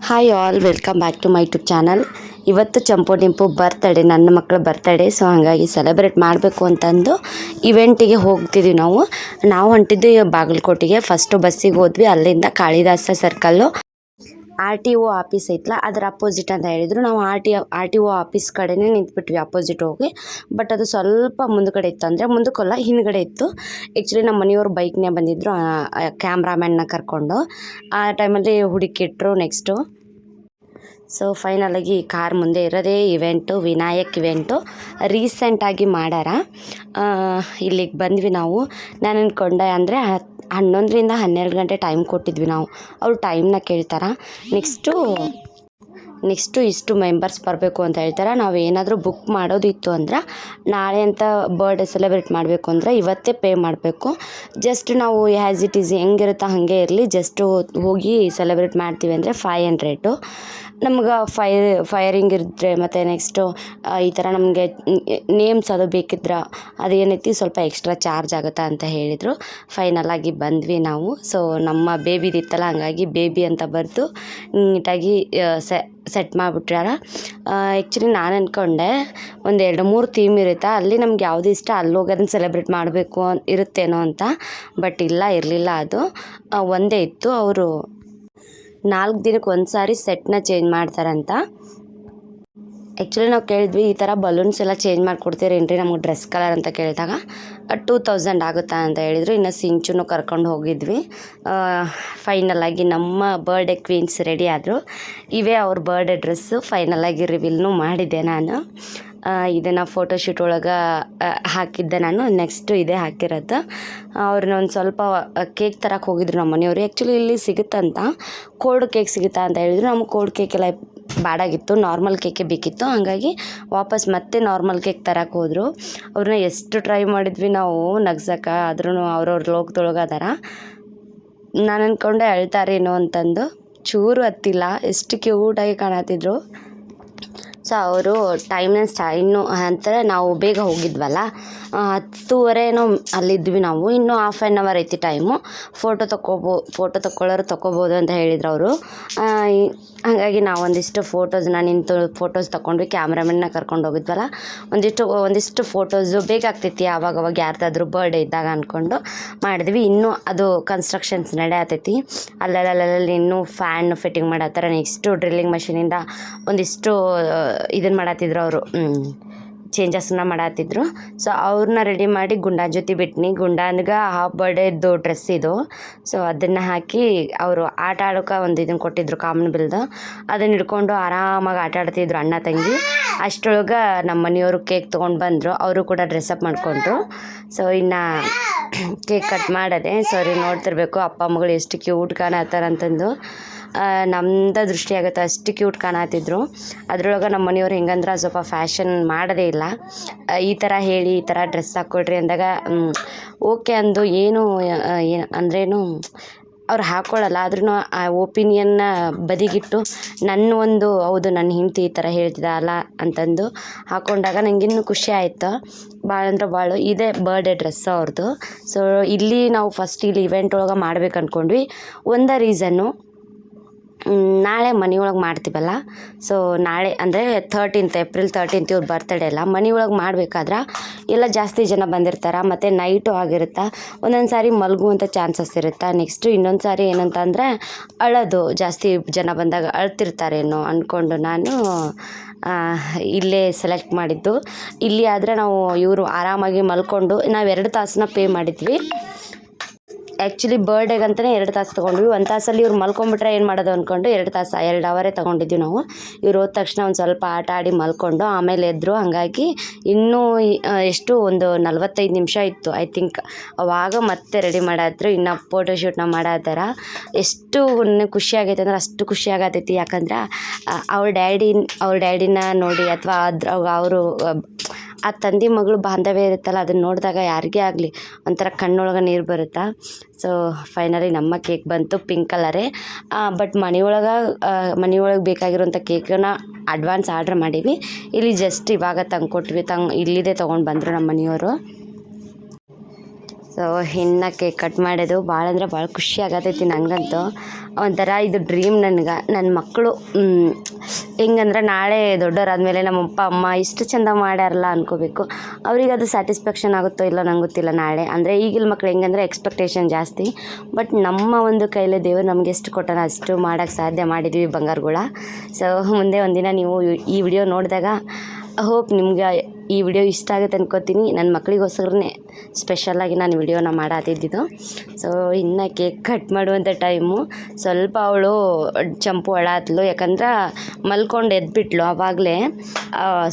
Hi all, welcome back to my YouTube channel. ಇವತ್ತು Champu Dimpu birthday, ನನ್ನ ಮಕ್ಕಳ ಬರ್ತಡೇ. ಸೊ ಹಾಗಾಗಿ ಸೆಲೆಬ್ರೇಟ್ ಮಾಡಬೇಕು ಅಂತಂದು ಇವೆಂಟಿಗೆ ಹೋಗ್ತಿದ್ವಿ. ನಾವು ಹೊಂಟಿದ್ವಿ ಬಾಗಲಕೋಟೆಗೆ. ಫಸ್ಟು ಬಸ್ಸಿಗೆ ಹೋದ್ವಿ. ಅಲ್ಲಿಂದ ಕಾಳಿದಾಸ ಸರ್ಕಲ್ಲು RTO ಆಫೀಸ್ ಐತಲ್ಲ, ಅದರ ಅಪೋಸಿಟ್ ಅಂತ ಹೇಳಿದರು. ನಾವು RTO ಆಫೀಸ್ ಕಡೆನೇ ನಿಂತ್ಬಿಟ್ವಿ, ಅಪೋಸಿಟ್ ಹೋಗಿ. ಬಟ್ ಅದು ಸ್ವಲ್ಪ ಮುಂದ್ಗಡೆ ಇತ್ತು, ಅಂದರೆ ಮುಂದಕ್ಕಲ್ಲ ಹಿಂದ್ಗಡೆ ಇತ್ತು. ಆ್ಯಕ್ಚುಲಿ ನಮ್ಮ ಮನೆಯವರು ಬೈಕ್ನೇ ಬಂದಿದ್ದರು, ಕ್ಯಾಮ್ರಾಮ್ಯಾನ್ನ ಕರ್ಕೊಂಡು. ಆ ಟೈಮಲ್ಲಿ ಹುಡುಕಿಟ್ರು. ನೆಕ್ಸ್ಟು ಸೊ ಫೈನಲಾಗಿ ಕಾರ್ ಮುಂದೆ ಇರೋದೇ ಇವೆಂಟು, ವಿನಾಯಕ್ ಇವೆಂಟು. ರೀಸೆಂಟಾಗಿ ಮಾಡ್ಯಾರ. ಇಲ್ಲಿಗೆ ಬಂದ್ವಿ ನಾವು. ನಾನು ಅಂದ್ಕೊಂಡೆ ಅಂದರೆ 11ರಿಂದ 12 ಗಂಟೆ ಟೈಮ್ ಕೊಟ್ಟಿದ್ವಿ ನಾವು. ಅವರು ಟೈಮ್ನ ಕೇಳ್ತಾರೆ. ನೆಕ್ಸ್ಟು ಇಷ್ಟು ಮೆಂಬರ್ಸ್ ಬರಬೇಕು ಅಂತ ಹೇಳ್ತಾರೆ. ನಾವು ಏನಾದರೂ ಬುಕ್ ಮಾಡೋದಿತ್ತು ಅಂದ್ರೆ, ನಾಳೆ ಅಂತ ಬರ್ಡೇ ಸೆಲೆಬ್ರೇಟ್ ಮಾಡಬೇಕು ಅಂದರೆ ಇವತ್ತೇ ಪೇ ಮಾಡಬೇಕು. ಜಸ್ಟ್ ನಾವು ಆ್ಯಸ್ ಇಟ್ ಈಸ್ ಹೆಂಗಿರುತ್ತೋ ಹಾಗೆ ಇರಲಿ, ಜಸ್ಟು ಹೋಗಿ ಸೆಲೆಬ್ರೇಟ್ ಮಾಡ್ತೀವಿ ಅಂದರೆ 500. ನಮ್ಗೆ ಫೈರಿಂಗ್ ಇದ್ದರೆ ಮತ್ತು ನೆಕ್ಸ್ಟು ಈ ಥರ ನಮಗೆ ನೇಮ್ಸ್ ಅದು ಬೇಕಿದ್ರೆ ಅದೇನೈತಿ ಸ್ವಲ್ಪ ಎಕ್ಸ್ಟ್ರಾ ಚಾರ್ಜ್ ಆಗುತ್ತೆ ಅಂತ ಹೇಳಿದರು. ಫೈನಲಾಗಿ ಬಂದ್ವಿ ನಾವು. ಸೊ ನಮ್ಮ ಬೇಬಿದಿತ್ತಲ್ಲ, ಹಂಗಾಗಿ ಬೇಬಿ ಅಂತ ಬರೆದು ನೀಟಾಗಿ ಸೆಟ್ ಮಾಡಿಬಿಟ್ಟಾರ. ಆ್ಯಕ್ಚುಲಿ ನಾನು ಅಂದ್ಕೊಂಡೆ ಒಂದು 2-3 ಥೀಮ್ ಇರುತ್ತೆ, ಅಲ್ಲಿ ನಮ್ಗೆ ಯಾವುದು ಇಷ್ಟ ಅಲ್ಲಿ ಹೋಗಿ ಅದನ್ನು ಸೆಲೆಬ್ರೇಟ್ ಮಾಡಬೇಕು ಇರುತ್ತೇನೋ ಅಂತ. ಬಟ್ ಇರಲಿಲ್ಲ. ಅದು ಒಂದೇ ಇತ್ತು. ಅವರು 4 ದಿನಕ್ಕೆ ಒಂದು ಸಾರಿ ಸೆಟ್ನ ಚೇಂಜ್ ಮಾಡ್ತಾರಂತ. ಆ್ಯಕ್ಚುಲಿ ನಾವು ಕೇಳಿದ್ವಿ, ಈ ಥರ ಬಲೂನ್ಸ್ ಎಲ್ಲ ಚೇಂಜ್ ಮಾಡಿಕೊಡ್ತೀರೇನ್ರಿ ನಮಗೆ ಡ್ರೆಸ್ ಕಲರ್ ಅಂತ ಕೇಳಿದಾಗ 2000 ಆಗುತ್ತಾ ಅಂತ ಹೇಳಿದರು. ಇನ್ನು ಸಿಂಚುನು ಕರ್ಕೊಂಡು ಹೋಗಿದ್ವಿ. ಫೈನಲಾಗಿ ನಮ್ಮ ಬರ್ಡೇ ಕ್ವೀನ್ಸ್ ರೆಡಿ ಆದರು. ಇವೇ ಅವ್ರ ಬರ್ಡೇ ಡ್ರೆಸ್ಸು. ಫೈನಲಾಗಿ ರಿವೀಲ್ನೂ ಮಾಡಿದ್ದೆ ನಾನು. ಇದನ್ನು ಫೋಟೋಶೂಟ್ ಒಳಗೆ ಹಾಕಿದ್ದೆ ನಾನು. ನೆಕ್ಸ್ಟು ಇದೇ ಹಾಕಿರೋದು. ಅವ್ರನ್ನ ಒಂದು ಸ್ವಲ್ಪ ಕೇಕ್ ತರಕ್ಕೆ ಹೋಗಿದ್ರು ನಮ್ಮ ಮನೆಯವರು. ಆ್ಯಕ್ಚುಲಿ ಇಲ್ಲಿ ಸಿಗುತ್ತಂತ, ಕೋಲ್ಡ್ ಕೇಕ್ ಸಿಗುತ್ತಾ ಅಂತ ಹೇಳಿದ್ರು. ನಮಗೆ ಕೋಲ್ಡ್ ಕೇಕೆಲ್ಲ ಬ್ಯಾಡಾಗಿತ್ತು, ನಾರ್ಮಲ್ ಕೇಕೆ ಬೇಕಿತ್ತು. ಹಾಗಾಗಿ ವಾಪಸ್ ಮತ್ತೆ ನಾರ್ಮಲ್ ಕೇಕ್ ತರಕ್ಕೆ ಹೋದರು. ಅವ್ರನ್ನ ಎಷ್ಟು ಟ್ರೈ ಮಾಡಿದ್ವಿ ನಾವು ನಗ್ಸಕ್ಕೆ, ಆದ್ರೂ ಅವ್ರವ್ರ ಲೋಕದೊಳಗೆ ಅದಾರ. ನಾನು ಅಂದ್ಕೊಂಡೆ ಅಳ್ತಾರೇನೋ ಅಂತಂದು. ಚೂರು ಹತ್ತಿಲ್ಲ, ಎಷ್ಟು ಕ್ಯೂಟಾಗಿ ಕಾಣತ್ತಿದ್ರು. ಸೊ ಅವರು ಇನ್ನೂ ಅಂತಾರೆ, ನಾವು ಬೇಗ ಹೋಗಿದ್ವಲ್ಲ, 10:30 ಅಲ್ಲಿದ್ವಿ ನಾವು. ಇನ್ನೂ ಹಾಫ್ ಆನ್ ಅವರ್ ಐತಿ ಟೈಮು. ಫೋಟೋ ತಗೊಳ್ಳೋರು ತೊಗೋಬೋದು ಅಂತ ಹೇಳಿದ್ರು ಅವರು. ಹಾಗಾಗಿ ನಾವು ಒಂದಿಷ್ಟು ಫೋಟೋಸ್ ತೊಗೊಂಡ್ವಿ. ಕ್ಯಾಮ್ರಾಮನ್ನ ಕರ್ಕೊಂಡು ಹೋಗಿದ್ವಲ್ಲ, ಒಂದಿಷ್ಟು ಫೋಟೋಸು ಬೇಕಾಗ್ತೈತಿ ಆವಾಗವಾಗ ಯಾರ್ದಾದ್ರೂ ಬರ್ಡೇ ಇದ್ದಾಗ ಅಂದ್ಕೊಂಡು ಮಾಡಿದ್ವಿ. ಇನ್ನೂ ಅದು ಕನ್ಸ್ಟ್ರಕ್ಷನ್ಸ್ ನಡೆಯತೈತಿ. ಅಲ್ಲಲ್ಲಿ ಇನ್ನೂ ಫ್ಯಾನ್ ಫಿಟ್ಟಿಂಗ್ ಮಾಡತ್ತಾರ. ನೆಕ್ಸ್ಟು ಡ್ರಿಲ್ಲಿಂಗ್ ಮಷೀನಿಂದ ಒಂದಿಷ್ಟು ಇದನ್ನು ಮಾಡತ್ತಿದ್ರು ಅವರು, ಚೇಂಜಸ್ನ ಮಾಡತ್ತಿದ್ರು. ಸೊ ಅವ್ರನ್ನ ರೆಡಿ ಮಾಡಿ ಗುಂಡಾನ ಜೊತೆ ಬಿಟ್ನಿ. ಗುಂಡಾನ್ಗೆ ಬರ್ಡೇದು ಡ್ರೆಸ್ ಇದು. ಸೊ ಅದನ್ನು ಹಾಕಿ ಅವರು ಆಟ ಆಡೋಕೆ ಒಂದು ಇದನ್ನು ಕೊಟ್ಟಿದ್ರು, ಕಾಮನ್ ಬಿಲ್ದು. ಅದನ್ನು ಹಿಡ್ಕೊಂಡು ಆರಾಮಾಗಿ ಆಟ ಆಡ್ತಿದ್ರು ಅಣ್ಣ ತಂಗಿ. ಅಷ್ಟರೊಳಗೆ ನಮ್ಮ ಮನೆಯವರು ಕೇಕ್ ತೊಗೊಂಡು ಬಂದರು. ಅವರು ಕೂಡ ಡ್ರೆಸ್ಅಪ್ ಮಾಡಿಕೊಂಡ್ರು. ಸೊ ಇನ್ನು ಕೇಕ್ ಕಟ್ ಮಾಡದೆ. ಸರಿ ನೋಡ್ತಿರ್ಬೇಕು ಅಪ್ಪ ಮಗಳು ಎಷ್ಟು ಕ್ಯೂಟ್ ಕಾಣತ್ತಾರಂತಂದು. ನಮ್ದು ದೃಷ್ಟಿ ಆಗುತ್ತೆ, ಅಷ್ಟು ಕ್ಯೂಟ್ ಕಾಣತ್ತಿದ್ರು. ಅದ್ರೊಳಗೆ ನಮ್ಮ ಮನೆಯವ್ರು ಹೆಂಗಂದ್ರೆ ಸ್ವಲ್ಪ ಫ್ಯಾಷನ್ ಮಾಡೋದೇ ಇಲ್ಲ. ಈ ಥರ ಹೇಳಿ ಈ ಥರ ಡ್ರೆಸ್ ಹಾಕ್ಕೊಡ್ರಿ ಅಂದಾಗ ಓಕೆ ಅಂದು. ಅಂದ್ರೇನು ಅವ್ರು ಹಾಕ್ಕೊಳ್ಳಲ್ಲ, ಆದ್ರೂ ಆ ಒಪಿನಿಯನ್ನ ಬದಿಗಿಟ್ಟು ಹೌದು ನನ್ನ ಹೆಂಡತಿ ಈ ಥರ ಹೇಳ್ತಿದ್ದಲ್ಲ ಅಂತಂದು ಹಾಕ್ಕೊಂಡಾಗ ನನಗಿನ್ನೂ ಖುಷಿ ಆಯಿತು. ಭಾಳ ಅಂದ್ರೆ ಭಾಳ. ಇದೇ ಬರ್ಡೇ ಡ್ರೆಸ್ ಅವ್ರದ್ದು. ಸೊ ಇಲ್ಲಿ ನಾವು ಫಸ್ಟ್ ಇಲ್ಲಿ ಇವೆಂಟ್ ಒಳಗೆ ಮಾಡ್ಬೇಕು ಅಂದ್ಕೊಂಡ್ವಿ. ಒಂದೇ ರೀಸನ್ನು, ನಾಳೆ ಮನೆಯೊಳಗೆ ಮಾಡ್ತೀವಲ್ಲ. ಸೊ ನಾಳೆ ಅಂದರೆ ಏಪ್ರಿಲ್ 13 ಇವ್ರ ಬರ್ತಡೇ ಅಲ್ಲ. ಮನೆಯೊಳಗೆ ಮಾಡಬೇಕಾದ್ರೆ ಎಲ್ಲ ಜಾಸ್ತಿ ಜನ ಬಂದಿರ್ತಾರೆ, ಮತ್ತು ನೈಟು ಆಗಿರುತ್ತೆ. ಒಂದೊಂದು ಸಾರಿ ಮಲಗುವಂಥ ಚಾನ್ಸಸ್ ಇರುತ್ತೆ. ನೆಕ್ಸ್ಟು ಇನ್ನೊಂದು ಸಾರಿ ಏನಂತಂದರೆ ಅಳೋದು, ಜಾಸ್ತಿ ಜನ ಬಂದಾಗ ಅಳ್ತಿರ್ತಾರೇನೋ ಅಂದ್ಕೊಂಡು ನಾನು ಇಲ್ಲೇ ಸೆಲೆಕ್ಟ್ ಮಾಡಿದ್ದು. ಇಲ್ಲಿ ಆದರೆ ನಾವು ಇವರು ಆರಾಮಾಗಿ ಮಲ್ಕೊಂಡು, ನಾವು 2 ತಾಸನ್ನ ಪೇ ಮಾಡಿದ್ವಿ. ಆ್ಯಕ್ಚುಲಿ ಬರ್ಡೇಗಂತಲೇ 2 ತಾಸು ತೊಗೊಂಡ್ವಿ. 1 ತಾಸಲ್ಲಿ ಇವ್ರು ಮಲ್ಕೊಂಡ್ಬಿಟ್ರೆ ಏನು ಮಾಡೋದು ಅಂದ್ಕೊಂಡು 2 ಅವರೇ ತೊಗೊಂಡಿದ್ವಿ ನಾವು. ಇವ್ರು ಹೋದ ತಕ್ಷಣ ಒಂದು ಸ್ವಲ್ಪ ಆಟ ಆಡಿ ಮಲ್ಕೊಂಡು ಆಮೇಲೆ ಎದ್ದರು. ಹಾಗಾಗಿ ಇನ್ನೂ ಒಂದು 45 ನಿಮಿಷ ಇತ್ತು ಐ ಥಿಂಕ್. ಅವಾಗ ಮತ್ತೆ ರೆಡಿ ಮಾಡಾದ್ರು. ಇನ್ನು ಫೋಟೋಶೂಟ್ನ ಮಾಡತ್ತಾರ. ಎಷ್ಟು ಖುಷಿ ಆಗೈತೆ ಅಂದ್ರೆ ಅಷ್ಟು ಖುಷಿ ಆಗತೈತಿ. ಯಾಕಂದ್ರೆ ಅವ್ರ ಡ್ಯಾಡಿನ ನೋಡಿ, ಅಥವಾ ಅವರು ಆ ತಂದೆ ಮಗಳು ಬಾಂಧವ್ಯ ಇರುತ್ತಲ್ಲ, ಅದನ್ನು ನೋಡಿದಾಗ ಯಾರಿಗೇ ಆಗಲಿ ಒಂಥರ ಕಣ್ಣೊಳಗೆ ನೀರು ಬರುತ್ತೆ. ಸೊ ಫೈನಲಿ ನಮ್ಮ ಕೇಕ್ ಬಂತು, ಪಿಂಕ್ ಕಲರೇ. ಬಟ್ ಮನೆಯೊಳಗೆ ಬೇಕಾಗಿರೋಂಥ ಕೇಕನ್ನು ಅಡ್ವಾನ್ಸ್ ಆರ್ಡ್ರ್ ಮಾಡೀವಿ. ಇಲ್ಲಿ ಜಸ್ಟ್ ಇವಾಗ ತಂದು ಕೊಟ್ವಿ. ಇಲ್ಲಿದೆ ತೊಗೊಂಡು ಬಂದರು ನಮ್ಮ ಮನೆಯವರು. ಸೊ ಇನ್ನು ಕೇಕ್ ಕಟ್ ಮಾಡೋದು ಭಾಳ ಅಂದ್ರೆ ಭಾಳ ಖುಷಿ ಆಗತೈತಿ ನನಗಂತೂ. ಒಂಥರ ಇದು ಡ್ರೀಮ್ ನನಗೆ. ನನ್ನ ಮಕ್ಕಳು ಹೆಂಗಂದ್ರೆ ನಾಳೆ ದೊಡ್ಡವರಾದ್ಮೇಲೆ ನಮ್ಮ ಅಪ್ಪ ಅಮ್ಮ ಇಷ್ಟು ಚಂದ ಮಾಡ್ಯಾರಲ್ಲ ಅನ್ಕೋಬೇಕು. ಅವ್ರಿಗೆ ಅದು ಸ್ಯಾಟಿಸ್ಫ್ಯಾಕ್ಷನ್ ಆಗುತ್ತೋ ಇಲ್ಲ ನಂಗೆ ಗೊತ್ತಿಲ್ಲ ನಾಳೆ. ಅಂದರೆ ಈಗಿನ ಮಕ್ಳು ಹೆಂಗಂದ್ರೆ ಎಕ್ಸ್ಪೆಕ್ಟೇಷನ್ ಜಾಸ್ತಿ. ಬಟ್ ನಮ್ಮ ಒಂದು ಕೈಲೇ ದೇವರು ನಮ್ಗೆ ಎಷ್ಟು ಕೊಟ್ಟಾನ ಅಷ್ಟು ಮಾಡೋಕ್ಕೆ ಸಾಧ್ಯ ಮಾಡಿದ್ವಿ ಬಂಗಾರಗಳ. ಸೊ ಮುಂದೆ ಒಂದಿನ ನೀವು ಈ ವಿಡಿಯೋ ನೋಡಿದಾಗ ಹೋಪ್ ನಿಮ್ಗೆ ಈ ವಿಡಿಯೋ ಇಷ್ಟ ಆಗುತ್ತೆ ಅನ್ಕೋತೀನಿ. ನನ್ನ ಮಕ್ಕಳಿಗೋಸ್ಕರನೇ ಸ್ಪೆಷಲಾಗಿ ನಾನು ವಿಡಿಯೋನ ಮಾಡತ್ತಿದ್ದಿದ್ದು. ಸೊ ಇನ್ನು ಕೇಕ್ ಕಟ್ ಮಾಡುವಂಥ ಟೈಮು ಸ್ವಲ್ಪ ಅವಳು ಚಂಪು ಅಳಾತ್ಲು. ಯಾಕಂದ್ರೆ ಮಲ್ಕೊಂಡು ಎದ್ಬಿಟ್ಲು. ಆವಾಗಲೇ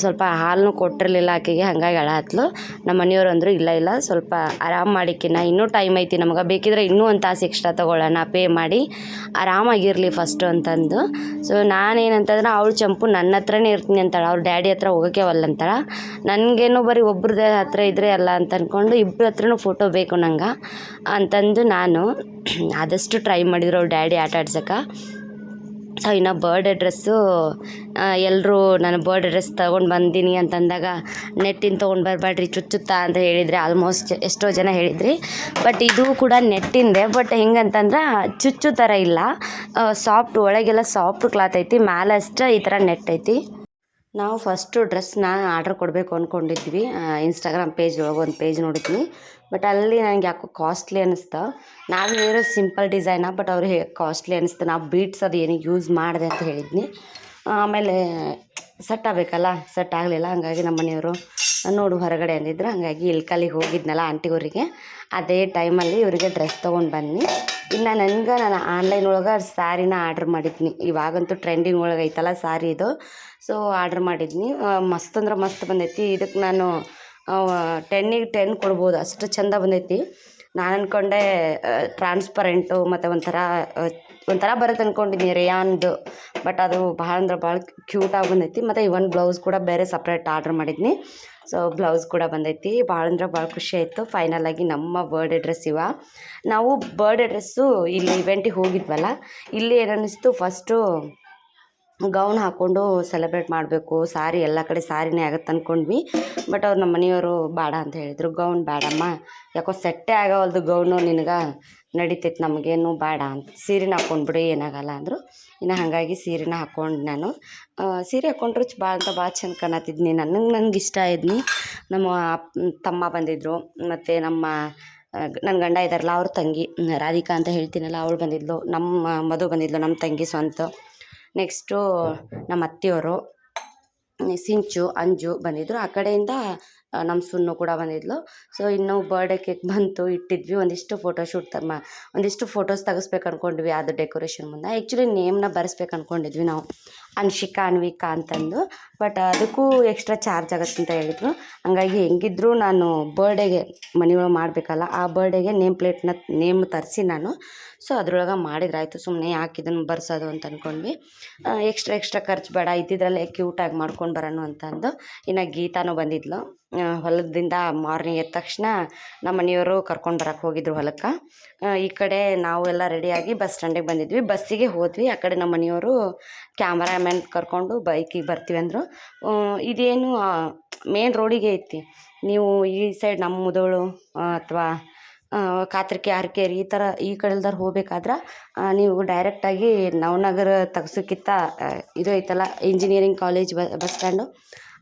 ಸ್ವಲ್ಪ ಹಾಲನ್ನು ಕೊಟ್ಟಿರಲಿಲ್ಲ ಆಕೆಗೆ, ಹಾಗಾಗಿ ಅಳಾತ್ಲು. ನಮ್ಮ ಮನೆಯವ್ರು ಅಂದರು ಇಲ್ಲ ಸ್ವಲ್ಪ ಆರಾಮ ಮಾಡಿಕ್ಕಿನ, ಇನ್ನೂ ಟೈಮ್ ಐತಿ ನಮಗೆ, ಬೇಕಿದ್ರೆ ಇನ್ನೂ ಒಂದು ತಾಸು ಎಕ್ಸ್ಟ್ರಾ ತೊಗೊಳ್ಳೋಣ, ಪೇ ಮಾಡಿ ಆರಾಮಾಗಿರಲಿ ಫಸ್ಟು ಅಂತಂದು. ಸೊ ನಾನೇನಂತಂದ್ರೆ ಅವಳು ಚಂಪು ನನ್ನ ಹತ್ರನೇ ಇರ್ತೀನಿ ಅಂತಾಳೆ, ಅವ್ರ ಡ್ಯಾಡಿ ಹತ್ರ ಹೋಗೋಕ್ಕೆ ಒಲ್ಲಂತಾಳೆ. ನನಗೇನೋ ಬರೀ ಒಬ್ರದ್ದೇ ಹತ್ರ ಇದ್ದರೆ ಅಲ್ಲ ಅಂತ ಅಂದ್ಕೊಂಡು ಇಬ್ಬರ ಹತ್ರನೂ ಫೋಟೋ ಬೇಕು ನಂಗೆ ಅಂತಂದು ನಾನು ಆದಷ್ಟು ಟ್ರೈ ಮಾಡಿದ್ರು ಅವ್ರ ಡ್ಯಾಡಿ ಆಟ ಆಡ್ಸೋಕೆ. ಸೊ ಇನ್ನು ಬರ್ಡೇ ಡ್ರೆಸ್ಸು ಎಲ್ಲರೂ ನಾನು ಬರ್ಡೇ ಡ್ರೆಸ್ ತೊಗೊಂಡು ಬಂದೀನಿ ಅಂತಂದಾಗ ನೆಟ್ಟಿನ ತೊಗೊಂಡು ಬರಬೇಡ್ರಿ ಚುಚ್ಚುತ್ತಾ ಅಂತ ಹೇಳಿದರೆ ಆಲ್ಮೋಸ್ಟ್ ಎಷ್ಟೋ ಜನ ಹೇಳಿದ್ರಿ. ಬಟ್ ಇದು ಕೂಡ ನೆಟ್ಟಿಂದೆ. ಬಟ್ ಹೆಂಗಂತಂದ್ರೆ ಚುಚ್ಚು ಥರ ಇಲ್ಲ, ಸಾಫ್ಟ್, ಒಳಗೆಲ್ಲ ಸಾಫ್ಟ್ ಕ್ಲಾತ್ ಐತಿ, ಮೇಲೆ ಅಷ್ಟೇ ಈ ಥರ ನೆಟ್ ಐತಿ. ನಾವು ಫಸ್ಟು ಡ್ರೆಸ್ನ ಆರ್ಡ್ರ್ ಕೊಡಬೇಕು ಅಂದ್ಕೊಂಡಿದ್ವಿ. ಇನ್ಸ್ಟಾಗ್ರಾಮ್ ಪೇಜ್ ಒಳಗೆ ಒಂದು ಪೇಜ್ ನೋಡಿದ್ವಿ. ಬಟ್ ಅಲ್ಲಿ ನನಗೆ ಯಾಕೋ ಕಾಸ್ಟ್ಲಿ ಅನ್ನಿಸ್ತು. ನಾವು ಹೇಳಿರೋ ಸಿಂಪಲ್ ಡಿಸೈನ, ಬಟ್ ಅವ್ರಿಗೆ ಕಾಸ್ಟ್ಲಿ ಅನ್ನಿಸ್ತು. ನಾವು ಬೀಟ್ಸ್ ಅದು ಏನಿಗೆ ಯೂಸ್ ಮಾಡಿದೆ ಅಂತ ಹೇಳಿದ್ನಿ. ಆಮೇಲೆ ಸೆಟ್ ಆಗಬೇಕಲ್ಲ, ಸೆಟ್ ಆಗಲಿಲ್ಲ. ಹಂಗಾಗಿ ನಮ್ಮ ಮನೆಯವರು ನೋಡು ಹೊರಗಡೆ ಅಂದಿದ್ರು. ಹಾಗಾಗಿ ಇಲ್ಕಲ್ಲಿಗೆ ಹೋಗಿದ್ನಲ್ಲ ಆಂಟಿಗೂರಿಗೆ, ಅದೇ ಟೈಮಲ್ಲಿ ಇವರಿಗೆ ಡ್ರೆಸ್ ತೊಗೊಂಡು ಬನ್ನಿ. ಇನ್ನು ನಾನು ಆನ್ಲೈನ್ ಒಳಗೆ ಸ್ಯಾರಿನ ಆರ್ಡ್ರ್ ಮಾಡಿದ್ನಿ. ಇವಾಗಂತೂ ಟ್ರೆಂಡಿಂಗ್ ಒಳಗೆ ಐತಲ್ಲ ಸ್ಯಾರಿ ಇದು. ಸೊ ಆರ್ಡ್ರ್ ಮಾಡಿದ್ನಿ. ಮಸ್ತ್ ಅಂದ್ರೆ ಮಸ್ತ್ ಬಂದೈತಿ. ಇದಕ್ಕೆ ನಾನು 10ಗೆ 10 ಕೊಡ್ಬೋದು, ಅಷ್ಟು ಚೆಂದ ಬಂದೈತಿ. ನಾನು ಅಂದ್ಕೊಂಡೆ ಟ್ರಾನ್ಸ್ಪರೆಂಟು ಮತ್ತು ಒಂಥರ ಬರುತ್ತೆ ಅಂದ್ಕೊಂಡಿದ್ದೀನಿ ರೇಯಾನ್ದು. ಬಟ್ ಅದು ಭಾಳ ಅಂದ್ರೆ ಭಾಳ ಕ್ಯೂಟಾಗಿ ಬಂದೈತಿ. ಮತ್ತು ಇವನ್ ಬ್ಲೌಸ್ ಕೂಡ ಬೇರೆ ಸಪ್ರೇಟ್ ಆರ್ಡ್ರ್ ಮಾಡಿದ್ನಿ. ಸೊ ಬ್ಲೌಸ್ ಕೂಡ ಬಂದೈತಿ. ಭಾಳ ಅಂದ್ರೆ ಭಾಳ ಖುಷಿ ಆಯಿತು. ಫೈನಲಾಗಿ ನಮ್ಮ ಬರ್ಡೇ ಡ್ರೆಸ್ ನಾವು ಬರ್ಡೇ ಡ್ರೆಸ್ಸು ಇಲ್ಲಿ ಇವೆಂಟಿಗೆ ಹೋಗಿದ್ವಲ್ಲ, ಇಲ್ಲಿ ಏನನ್ನಿಸ್ತು, ಫಸ್ಟು ಗೌನ್ ಹಾಕ್ಕೊಂಡು ಸೆಲೆಬ್ರೇಟ್ ಮಾಡಬೇಕು, ಸಾರಿ ಎಲ್ಲ ಕಡೆ ಸಾರಿನೇ ಆಗುತ್ತೆ ಅಂದ್ಕೊಂಡ್ವಿ. ಬಟ್ ಅವ್ರು ನಮ್ಮ ಮನೆಯವರು ಬೇಡ ಅಂತ ಹೇಳಿದರು. ಗೌನ್ ಬೇಡಮ್ಮ, ಯಾಕೋ ಸೆಟ್ಟೇ ಆಗವಲ್ದು ಗೌನು, ನಿನಗೆ ನಡಿತೈತೆ, ನಮಗೇನು ಬೇಡ ಅಂತ, ಸೀರೆನ ಹಾಕ್ಕೊಂಡ್ಬಿಡಿ ಏನಾಗಲ್ಲ ಅಂದರು. ಇನ್ನು ಹಾಗಾಗಿ ಸೀರೆನ ಹಾಕ್ಕೊಂಡು ನಾನು ಸೀರೆ ಹಾಕ್ಕೊಂಡ್ರೆ ಭಾಳ ಚೆಂದ ಕಾಣತ್ತಿದ್ನಿ. ನನಗೆ ಇಷ್ಟ ಇದ್ನಿ. ನಮ್ಮ ತಮ್ಮ ಬಂದಿದ್ದರು, ಮತ್ತು ನನ್ನ ಗಂಡ ಇದ್ದಾರಲ್ಲ ಅವ್ರ ತಂಗಿ ರಾಧಿಕಾ ಅಂತ ಹೇಳ್ತೀನಲ್ಲ ಅವಳು ಬಂದಿದ್ಲು, ನಮ್ಮ ಮಧು ಬಂದಿದ್ಲು, ನಮ್ಮ ತಂಗಿ ಸ್ವಂತ. ನೆಕ್ಸ್ಟು ನಮ್ಮ ಅತ್ತೆಯವರು ಸಿಂಚು ಅಂಜು ಬಂದಿದ್ದರು. ಆ ಕಡೆಯಿಂದ ನಮ್ಮ ಸುನ್ನು ಕೂಡ ಬಂದಿದ್ಲು. ಸೊ ಇನ್ನು ಬರ್ಡೇ ಕೇಕ್ ಬಂತು, ಇಟ್ಟಿದ್ವಿ. ಒಂದಿಷ್ಟು ಫೋಟೋಸ್ ತೆಗಿಸ್ಬೇಕು ಅಂದ್ಕೊಂಡ್ವಿ ಅದು ಡೆಕೋರೇಷನ್ ಮುಂದೆ. ಆ್ಯಕ್ಚುಲಿ ನೇಮ್ನ ಬರೆಸ್ಬೇಕು ಅಂದ್ಕೊಂಡಿದ್ವಿ ನಾವು, ಅನ್ಶಿಕಾ ಅನ್ವಿಕಾ ಅಂತಂದು. ಬಟ್ ಅದಕ್ಕೂ ಎಕ್ಸ್ಟ್ರಾ ಚಾರ್ಜ್ ಆಗುತ್ತೆ ಅಂತ ಹೇಳಿದ್ರು. ಹಂಗಾಗಿ ಹೆಂಗಿದ್ರು ನಾನು ಬರ್ಡೇಗೆ ಮನೆಯೊಳಗೆ ಮಾಡಬೇಕಲ್ಲ, ಆ ಬರ್ಡೇಗೆ ನೇಮ್ ತರಿಸಿ ನಾನು. ಸೊ ಅದ್ರೊಳಗೆ ಮಾಡಿದ್ರಾಯ್ತು, ಸುಮ್ಮನೆ ಯಾಕೆ ಇದನ್ನು ಬರ್ಸೋದು ಅಂತ ಅಂದ್ಕೊಂಡ್ವಿ. ಎಕ್ಸ್ಟ್ರಾ ಖರ್ಚು ಬೇಡ, ಇದ್ದಿದ್ರಲ್ಲೇ ಕ್ಯೂಟಾಗಿ ಮಾಡ್ಕೊಂಡು ಬರೋಣ ಅಂತಂದು. ಇನ್ನು ಗೀತಾನೂ ಬಂದಿದ್ಲು. ಹೊಲದಿಂದ ಮಾರ್ನಿಂಗ್ ಎದ್ದ ತಕ್ಷಣ ನಮ್ಮ ಮನೆಯವರು ಕರ್ಕೊಂಡು ಬರೋಕ್ಕೆ ಹೋಗಿದ್ರು ಹೊಲಕ್ಕೆ. ಈ ಕಡೆ ನಾವೆಲ್ಲ ರೆಡಿಯಾಗಿ ಬಸ್ ಸ್ಟ್ಯಾಂಡಿಗೆ ಬಂದಿದ್ವಿ. ಬಸ್ಸಿಗೆ ಹೋದ್ವಿ. ಆ ಕಡೆ ನಮ್ಮ ಮನೆಯವರು ಕ್ಯಾಮರಾಮ್ಯಾನ್ ಕರ್ಕೊಂಡು ಬೈಕಿಗೆ ಬರ್ತೀವಿ ಅಂದರು. ಇದೇನು ಮೇನ್ ರೋಡಿಗೆ ಐತಿ. ನೀವು ಈ ಸೈಡ್ ನಮ್ಮ ಮುದೋಳು ಅಥವಾ ಕಾತ್ರಿಕೆ ಅರಕೇರಿ ಈ ಕಡೆಲ್ದಾರು ಹೋಗ್ಬೇಕಾದ್ರೆ ನೀವು ಡೈರೆಕ್ಟಾಗಿ ನವನಗರ ತಗ್ಸೋಕ್ಕಿಂತ ಇದು ಐತಲ್ಲ ಇಂಜಿನಿಯರಿಂಗ್ ಕಾಲೇಜ್ ಬಸ್ ಸ್ಟ್ಯಾಂಡು,